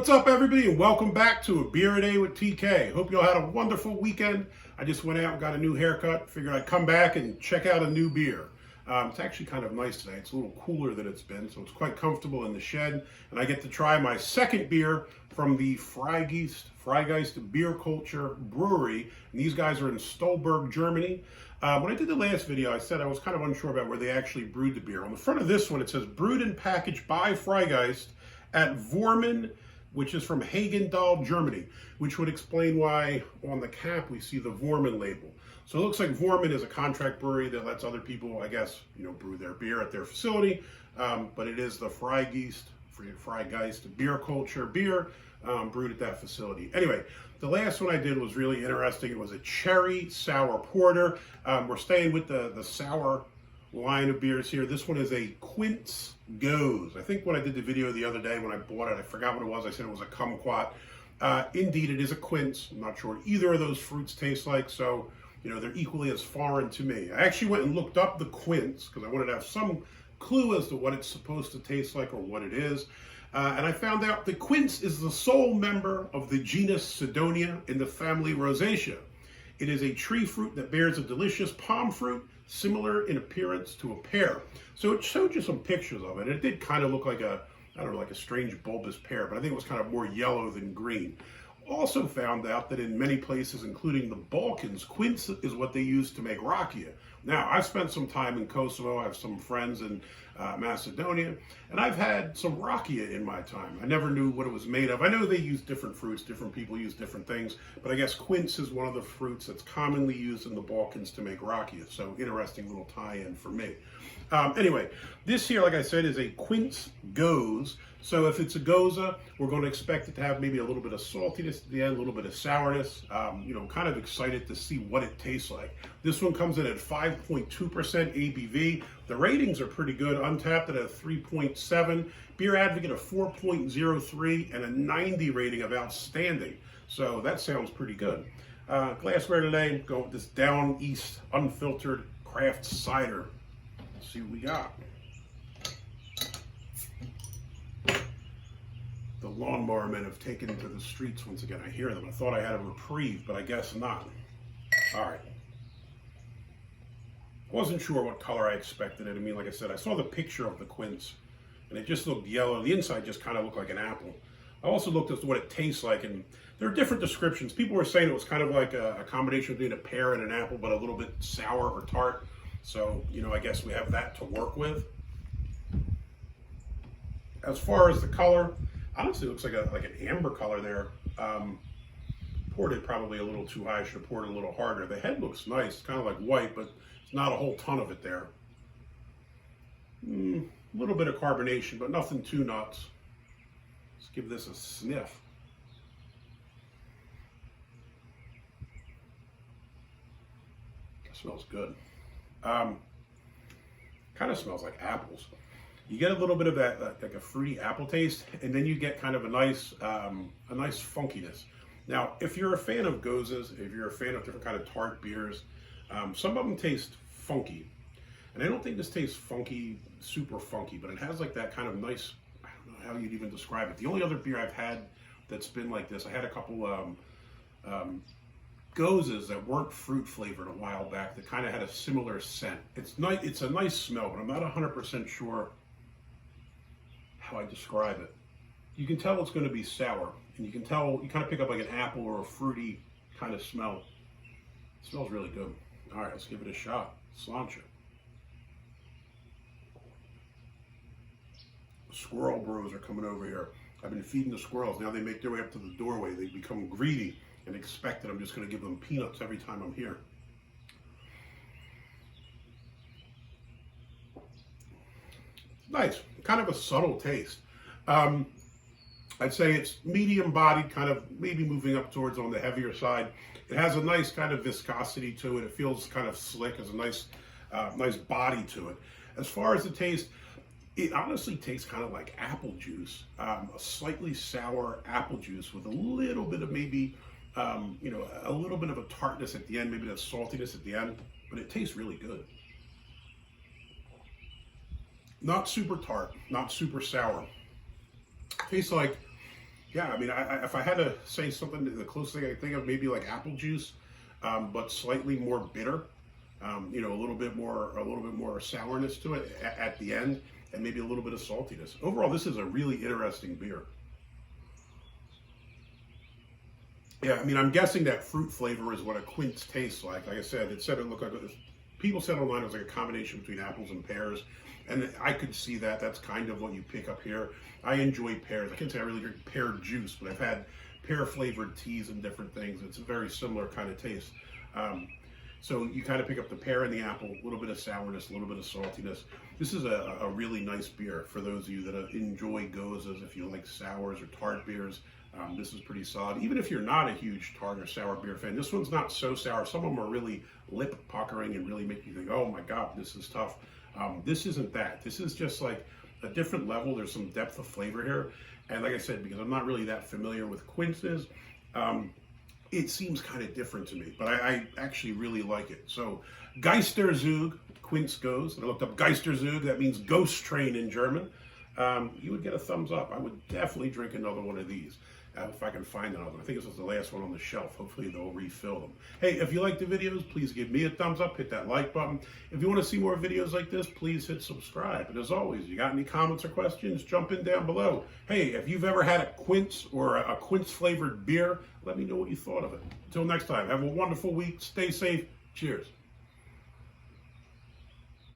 What's up, everybody, and welcome back to A Beer a Day with TK. Hope you all had a wonderful weekend. I just went out and got a new haircut. Figured I'd come back and check out a new beer. It's actually kind of nice today. It's a little cooler than it's been, so it's quite comfortable in the shed. And I get to try my second beer from the Freigeist Bierkultur brewery. And these guys are in Stolberg, Germany. When I did the last video, I said I was kind of unsure about where they actually brewed the beer. On the front of this one, it says brewed and packaged by Freigeist at Vormen, which is from Hagendahl, Germany, which would explain why on the cap we see the Vormen label. So it looks like Vormen is a contract brewery that lets other people, I guess, brew their beer at their facility, but it is the Freigeist Bierkultur beer brewed at that facility. Anyway, the last one I did was really interesting. It was a cherry sour porter. We're staying with the sour line of beers here. This one is a Quince Gose. I think when I did the video the other day when I bought it, I forgot what it was. I said it was a kumquat. Indeed, it is a quince. I'm not sure what either of those fruits taste like, so they're equally as foreign to me. I actually went and looked up the quince because I wanted to have some clue as to what it's supposed to taste like or what it is. And I found out the quince is the sole member of the genus Sidonia in the family Rosaceae. It is a tree fruit that bears a delicious palm fruit, similar in appearance to a pear. So it showed you some pictures of it. It did kind of look like a strange bulbous pear, but I think it was kind of more yellow than green. Also found out that in many places, including the Balkans, quince is what they use to make rakia. Now, I've spent some time in Kosovo. I have some friends in Macedonia, and I've had some rakia in my time. I never knew what it was made of. I know they use different fruits, different people use different things, but I guess quince is one of the fruits that's commonly used in the Balkans to make rakia. So interesting little tie-in for me. Anyway, this here, like I said, is a Quince Gose. So if it's a Gose, we're going to expect it to have maybe a little bit of saltiness at the end, a little bit of sourness. Kind of excited to see what it tastes like. This one comes in at 5.2% ABV. The ratings are pretty good. Untapped at a 3.7, Beer Advocate a 4.03, and a 90 rating of outstanding. So that sounds pretty good. Glassware today, go with this Down East unfiltered craft cider. Let's see what we got. The lawnmower men have taken to the streets once again. I hear them. I thought I had a reprieve, but I guess not. All right. I wasn't sure what color I expected it. I mean, like I said, I saw the picture of the quince, and it just looked yellow. The inside just kind of looked like an apple. I also looked at what it tastes like, and there are different descriptions. People were saying it was kind of like a combination between a pear and an apple, but a little bit sour or tart. So, I guess we have that to work with. As far as the color, honestly, it looks like an amber color there. Poured it probably a little too high. I should have poured it a little harder. The head looks nice. It's kind of like white, but it's not a whole ton of it there. A little bit of carbonation, but nothing too nuts. Let's give this a sniff. It smells good. Kind of smells like apples. You get a little bit of that, like a fruity apple taste, and then you get kind of a nice funkiness. Now, if you're a fan of Goses, if you're a fan of different kind of tart beers, some of them taste funky. And I don't think this tastes funky, super funky, but it has like that kind of nice, I don't know how you'd even describe it. The only other beer I've had that's been like this, I had a couple Goses that weren't fruit flavored a while back that kind of had a similar scent. It's nice, it's a nice smell, but I'm not 100% sure how I describe it. You can tell it's going to be sour, and you can tell, you kind of pick up like an apple or a fruity kind of smell. It smells really good. All right, let's give it a shot. Slancha. The squirrel bros are coming over here. I've been feeding the squirrels. Now they make their way up to the doorway. They become greedy and expect that I'm just going to give them peanuts every time I'm here. Nice, kind of a subtle taste. I'd say it's medium bodied, kind of maybe moving up towards on the heavier side. It has a nice kind of viscosity to it. It feels kind of slick, has a nice body to it. As far as the taste, it honestly tastes kind of like apple juice, a slightly sour apple juice with a little bit of maybe, a little bit of a tartness at the end, maybe that saltiness at the end, but it tastes really good. Not super tart, not super sour. Tastes like Yeah, I mean, if I had to say something, the closest thing I think of maybe like apple juice, but slightly more bitter. You know, a little bit more sourness to it at the end, and maybe a little bit of saltiness. Overall, this is a really interesting beer. Yeah, I mean, I'm guessing that fruit flavor is what a quince tastes like. Like I said, it looked like people said online it was like a combination between apples and pears, and I could see that. That's kind of what you pick up here. I enjoy pears. I can't say I really drink pear juice, but I've had pear flavored teas and different things. It's a very similar kind of taste. So you kind of pick up the pear and the apple, a little bit of sourness, a little bit of saltiness. This is a really nice beer for those of you that enjoy gozes. If you like sours or tart beers, this is pretty solid. Even if you're not a huge tart or sour beer fan, this one's not so sour. Some of them are really lip puckering and really make you think, oh my God, this is tough. This isn't that. This is just like a different level. There's some depth of flavor here. And like I said, because I'm not really that familiar with quinces, it seems kind of different to me, but I actually really like it. So Geisterzug Quince Gose, and I looked up Geisterzug, that means ghost train in German. You would get a thumbs up. I would definitely drink another one of these if I can find another. I think this was the last one on the shelf. Hopefully they'll refill them. Hey, if you like the videos, please give me a thumbs up, hit that like button. If you want to see more videos like this, please hit subscribe. And as always, you got any comments or questions, jump in down below. Hey, if you've ever had a quince or a quince flavored beer, let me know what you thought of it. Until next time, have a wonderful week. Stay safe. Cheers.